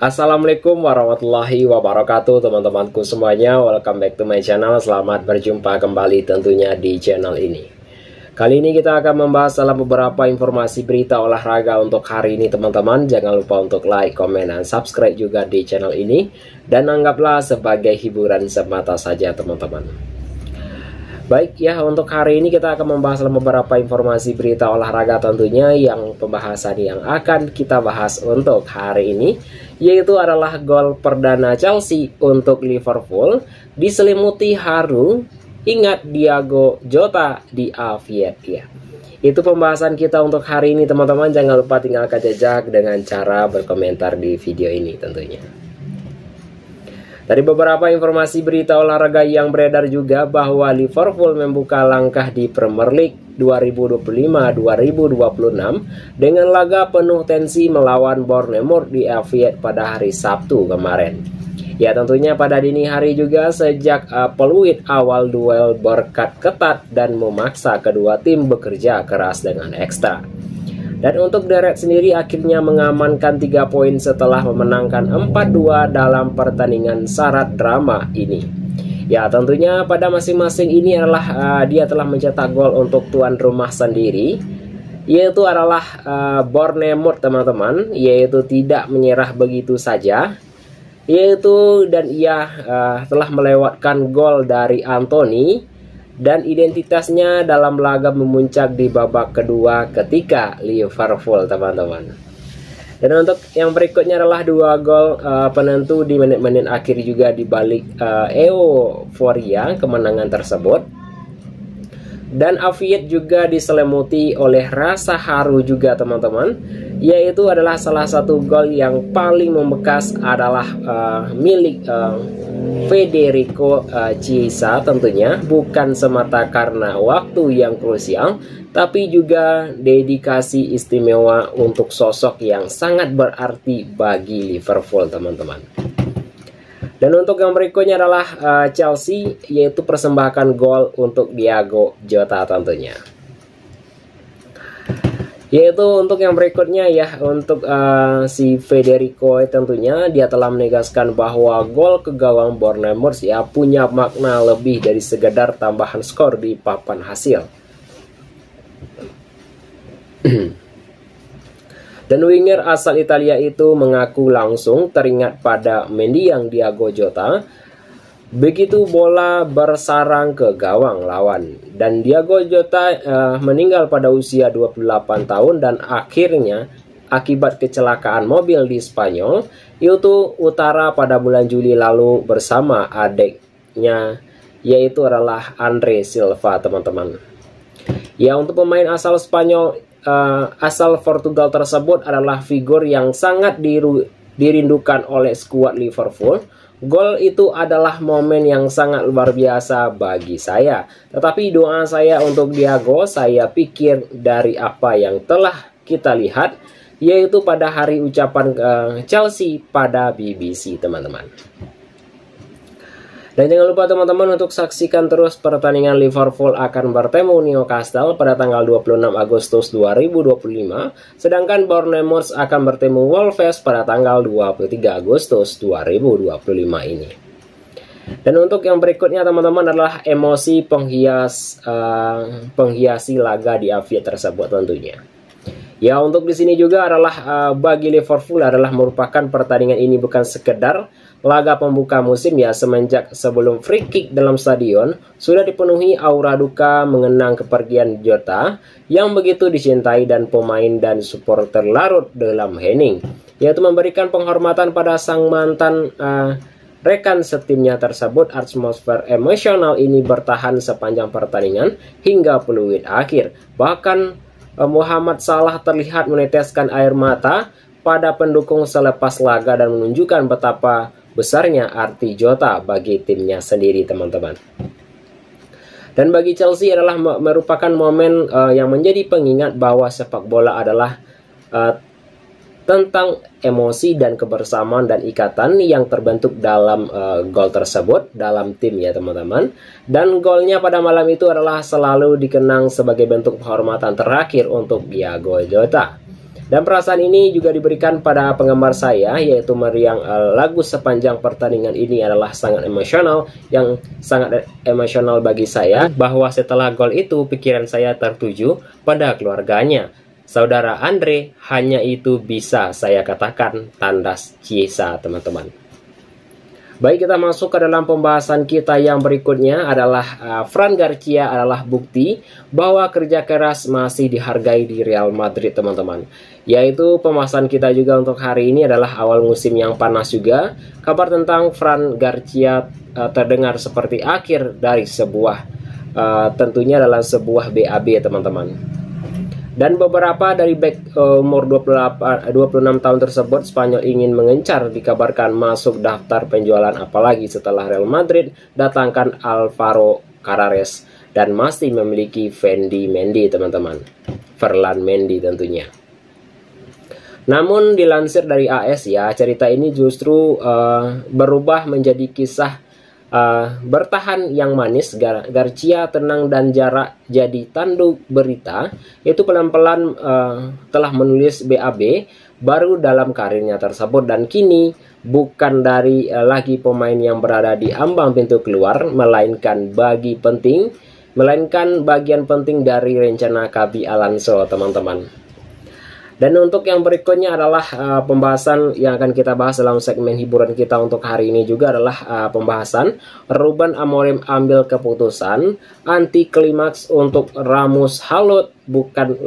Assalamualaikum warahmatullahi wabarakatuh teman-temanku semuanya. Welcome back to my channel. Selamat berjumpa kembali tentunya di channel ini. Kali ini kita akan membahas dalam beberapa informasi berita olahraga untuk hari ini teman-teman. Jangan lupa untuk like, komen, dan subscribe juga di channel ini. Dan anggaplah sebagai hiburan semata saja teman-teman. Baik ya, untuk hari ini kita akan membahas beberapa informasi berita olahraga tentunya. Yang pembahasan yang akan kita bahas untuk hari ini yaitu adalah gol perdana Chelsea untuk Liverpool diselimuti haru ingat Diogo Jota di Anfield ya. Itu pembahasan kita untuk hari ini teman-teman. Jangan lupa tinggalkan jejak dengan cara berkomentar di video ini tentunya. Dari beberapa informasi berita olahraga yang beredar juga bahwa Liverpool membuka langkah di Premier League 2025-2026 dengan laga penuh tensi melawan Bournemouth di Anfield pada hari Sabtu kemarin. Ya tentunya pada dini hari juga sejak peluit awal duel berkat ketat dan memaksa kedua tim bekerja keras dengan ekstra. Dan untuk The Reds sendiri akhirnya mengamankan 3 poin setelah memenangkan 4-2 dalam pertandingan syarat drama ini. Ya tentunya pada masing-masing ini adalah dia telah mencetak gol untuk tuan rumah sendiri, yaitu adalah Bournemouth teman-teman, yaitu tidak menyerah begitu saja. Dan ia telah melewatkan gol dari Anthony. Dan identitasnya dalam laga memuncak di babak kedua ketika Liverpool teman-teman. Dan untuk yang berikutnya adalah 2 gol penentu di menit-menit akhir juga di balik euforia kemenangan tersebut. Dan Anfield juga diselimuti oleh rasa haru juga teman-teman, yaitu adalah salah satu gol yang paling membekas adalah milik Federico Chiesa tentunya, bukan semata karena waktu yang krusial, tapi juga dedikasi istimewa untuk sosok yang sangat berarti bagi Liverpool teman-teman. Dan untuk yang berikutnya adalah Chelsea, yaitu persembahkan gol untuk Diogo Jota tentunya. Yaitu untuk yang berikutnya ya, untuk si Federico tentunya dia telah menegaskan bahwa gol ke gawang Bournemouth ya punya makna lebih dari sekedar tambahan skor di papan hasil. Dan winger asal Italia itu mengaku langsung teringat pada mendiang Diogo Jota begitu bola bersarang ke gawang lawan. Dan Diogo Jota meninggal pada usia 28 tahun dan akhirnya akibat kecelakaan mobil di Spanyol yaitu utara pada bulan Juli lalu bersama adiknya yaitu adalah Andre Silva teman-teman. Ya untuk pemain asal Spanyol asal Portugal tersebut adalah figur yang sangat dirindukan oleh skuad Liverpool. Gol itu adalah momen yang sangat luar biasa bagi saya. Tetapi doa saya untuk Diogo, saya pikir dari apa yang telah kita lihat, yaitu pada hari ucapan Chelsea pada BBC teman-teman. Dan jangan lupa teman-teman untuk saksikan terus pertandingan Liverpool akan bertemu Newcastle pada tanggal 26 Agustus 2025. Sedangkan Bournemouth akan bertemu Wolves pada tanggal 23 Agustus 2025 ini. Dan untuk yang berikutnya teman-teman adalah emosi penghiasi laga di Anfield tersebut tentunya. Ya untuk di sini juga adalah bagi Liverpool adalah merupakan pertandingan ini bukan sekedar laga pembuka musim ya, semenjak sebelum free kick dalam stadion sudah dipenuhi aura duka mengenang kepergian Jota yang begitu dicintai dan pemain dan supporter larut dalam hening, yaitu memberikan penghormatan pada sang mantan rekan setimnya tersebut. Atmosfer emosional ini bertahan sepanjang pertandingan hingga peluit akhir. Bahkan Muhammad Salah terlihat meneteskan air mata pada pendukung selepas laga dan menunjukkan betapa besarnya arti Jota bagi timnya sendiri teman-teman. Dan bagi Chelsea adalah merupakan momen yang menjadi pengingat bahwa sepak bola adalah tentang emosi dan kebersamaan dan ikatan yang terbentuk dalam gol tersebut dalam tim ya teman-teman. Dan golnya pada malam itu adalah selalu dikenang sebagai bentuk penghormatan terakhir untuk Diogo Jota. Dan perasaan ini juga diberikan pada penggemar saya, yaitu meriang lagu sepanjang pertandingan ini adalah sangat emosional, yang sangat emosional bagi saya, bahwa setelah gol itu pikiran saya tertuju pada keluarganya. Saudara Andre, hanya itu bisa saya katakan, tandas Chiesa, teman-teman. Baik, kita masuk ke dalam pembahasan kita yang berikutnya adalah Fran Garcia adalah bukti bahwa kerja keras masih dihargai di Real Madrid, teman-teman. Yaitu pembahasan kita juga untuk hari ini adalah awal musim yang panas juga. Kabar tentang Fran Garcia terdengar seperti akhir dari sebuah tentunya adalah sebuah BAB, teman-teman. Dan beberapa dari bek umur 26 tahun tersebut Spanyol ingin mengencar, dikabarkan masuk daftar penjualan, apalagi setelah Real Madrid datangkan Alvaro Carreras dan masih memiliki Fendi Mendy, teman-teman. Ferland Mendy tentunya. Namun dilansir dari AS ya, cerita ini justru berubah menjadi kisah bertahan yang manis. Garcia tenang dan jarak jadi tanduk berita, itu pelan-pelan telah menulis BAB baru dalam karirnya tersebut, dan kini bukan dari lagi pemain yang berada di ambang pintu keluar, melainkan bagian penting dari rencana Xabi Alonso, teman-teman. Dan untuk yang berikutnya adalah pembahasan yang akan kita bahas dalam segmen hiburan kita untuk hari ini juga adalah pembahasan Ruben Amorim ambil keputusan anti klimaks untuk Ramos Halut, bukan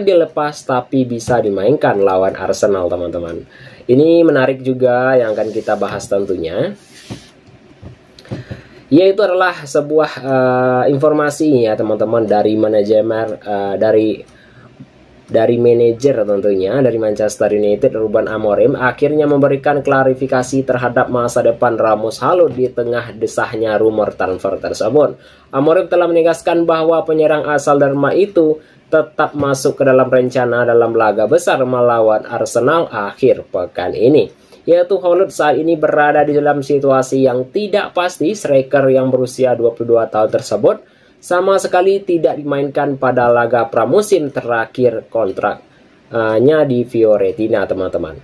dilepas tapi bisa dimainkan lawan Arsenal, teman-teman. Ini menarik juga yang akan kita bahas tentunya. Yaitu adalah sebuah informasi ya, teman-teman, dari manajemen dari manajer tentunya dari Manchester United, Ruben Amorim akhirnya memberikan klarifikasi terhadap masa depan Ramos Halut di tengah desahnya rumor transfer tersebut. Amorim telah menegaskan bahwa penyerang asal Denmark itu tetap masuk ke dalam rencana dalam laga besar melawan Arsenal akhir pekan ini. Yaitu Halut saat ini berada di dalam situasi yang tidak pasti. Striker yang berusia 22 tahun tersebut sama sekali tidak dimainkan pada laga pramusim terakhir kontraknya di Fiorentina, teman-teman.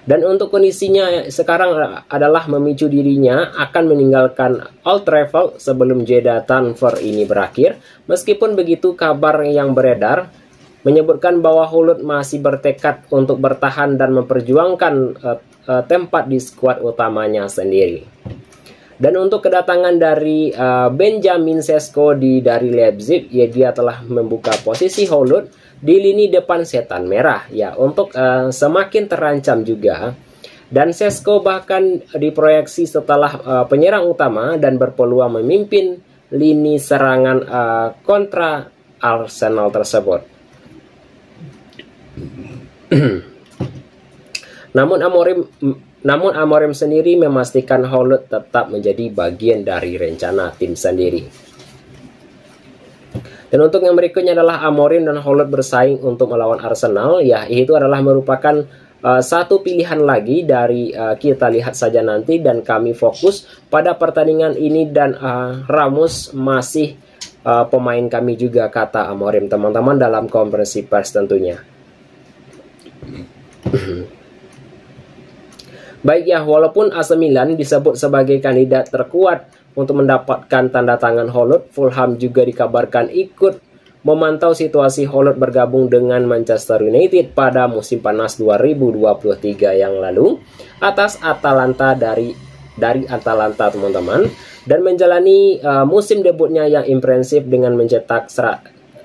Dan untuk kondisinya sekarang adalah memicu dirinya akan meninggalkan Old Trafford sebelum jeda transfer ini berakhir. Meskipun begitu, kabar yang beredar menyebutkan bahwa Halut masih bertekad untuk bertahan dan memperjuangkan tempat di skuad utamanya sendiri. Dan untuk kedatangan dari Benjamin Sesko dari Leipzig, ya, dia telah membuka posisi Halut di lini depan setan merah ya, untuk semakin terancam juga. Dan Sesko bahkan diproyeksi setelah penyerang utama dan berpeluang memimpin lini serangan kontra Arsenal tersebut. Namun Amorim sendiri memastikan Halut tetap menjadi bagian dari rencana tim sendiri. Dan untuk yang berikutnya adalah Amorim dan Halut bersaing untuk melawan Arsenal. Ya, itu adalah merupakan satu pilihan lagi dari kita lihat saja nanti, dan kami fokus pada pertandingan ini, dan Ramos masih pemain kami juga, kata Amorim, teman-teman, dalam konferensi pers tentunya. Baik ya, walaupun AC Milan disebut sebagai kandidat terkuat untuk mendapatkan tanda tangan Halut, Fulham juga dikabarkan ikut memantau situasi Halut bergabung dengan Manchester United pada musim panas 2023 yang lalu atas Atalanta dari Atalanta, teman-teman, dan menjalani musim debutnya yang impresif dengan mencetak 16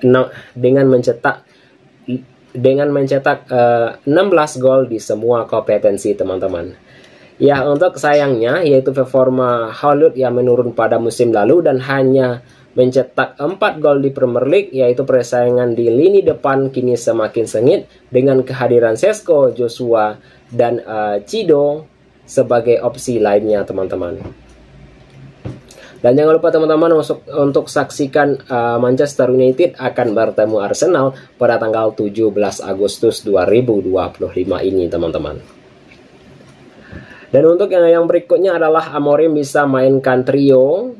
gol di semua kompetensi, teman-teman. Ya, untuk sayangnya yaitu performa Halut yang menurun pada musim lalu dan hanya mencetak 4 gol di Premier League, yaitu persaingan di lini depan kini semakin sengit dengan kehadiran Sesko, Joshua, dan Cido sebagai opsi lainnya, teman-teman. Dan jangan lupa, teman-teman, untuk saksikan Manchester United akan bertemu Arsenal pada tanggal 17 Agustus 2025 ini, teman-teman. Dan untuk yang berikutnya adalah Amorim bisa mainkan trio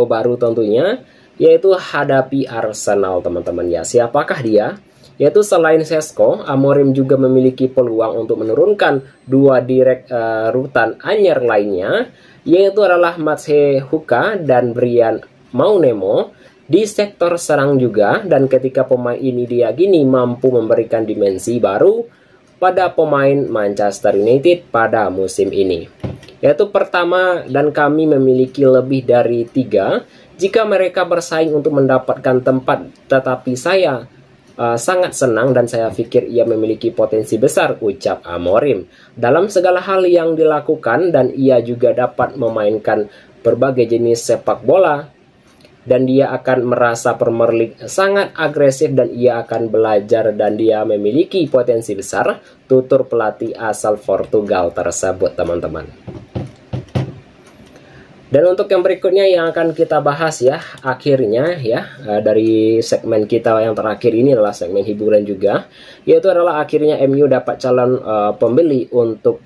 baru tentunya, yaitu hadapi Arsenal, teman-teman ya. Siapakah dia? Yaitu selain Sesko, Amorim juga memiliki peluang untuk menurunkan dua direk rutan anyar lainnya, yaitu adalah Matse Huka dan Brian Maunemo di sektor serang juga, dan ketika pemain ini diyakini mampu memberikan dimensi baru pada pemain Manchester United pada musim ini. Yaitu pertama, dan kami memiliki lebih dari 3 jika mereka bersaing untuk mendapatkan tempat, tetapi saya sangat senang dan saya pikir ia memiliki potensi besar, ucap Amorim, dalam segala hal yang dilakukan, dan ia juga dapat memainkan berbagai jenis sepak bola dan dia akan merasa Premier League sangat agresif dan ia akan belajar dan dia memiliki potensi besar, tutur pelatih asal Portugal tersebut, teman-teman. Dan untuk yang berikutnya yang akan kita bahas ya, akhirnya ya, dari segmen kita yang terakhir ini adalah segmen hiburan juga, yaitu adalah akhirnya MU dapat calon pembeli untuk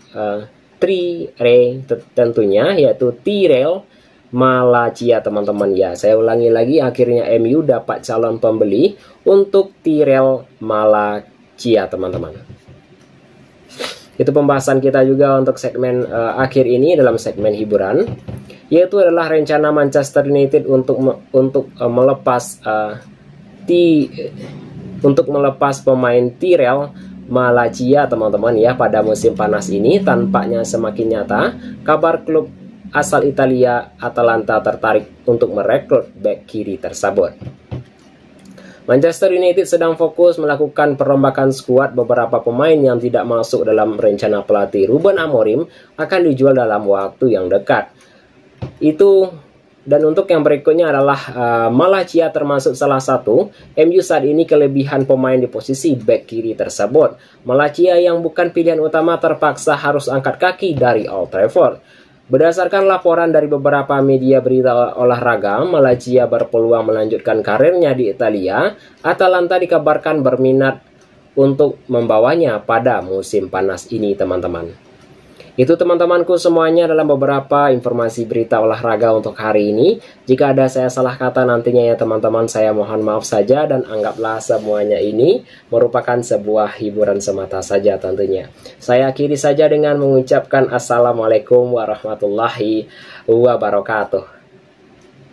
tentunya, yaitu Tyrell Malacia, teman-teman ya. Saya ulangi lagi, akhirnya MU dapat calon pembeli untuk Tyrell Malacia, teman-teman. Itu pembahasan kita juga untuk segmen akhir ini dalam segmen hiburan, yaitu adalah rencana Manchester United untuk melepas pemain Tyrell Malacia, teman-teman ya, pada musim panas ini. Tampaknya semakin nyata kabar klub asal Italia Atalanta tertarik untuk merekrut bek kiri tersebut. Manchester United sedang fokus melakukan perombakan skuad. Beberapa pemain yang tidak masuk dalam rencana pelatih Ruben Amorim akan dijual dalam waktu yang dekat. Dan untuk yang berikutnya adalah Malacia termasuk salah satu. MU saat ini kelebihan pemain di posisi bek kiri tersebut. Malacia yang bukan pilihan utama terpaksa harus angkat kaki dari Old Trafford. Berdasarkan laporan dari beberapa media berita olahraga, Malacia berpeluang melanjutkan karirnya di Italia. Atalanta dikabarkan berminat untuk membawanya pada musim panas ini, teman-teman. Itu teman-temanku semuanya dalam beberapa informasi berita olahraga untuk hari ini. Jika ada saya salah kata nantinya ya teman-teman, saya mohon maaf saja, dan anggaplah semuanya ini merupakan sebuah hiburan semata saja tentunya. Saya akhiri saja dengan mengucapkan Assalamualaikum warahmatullahi wabarakatuh.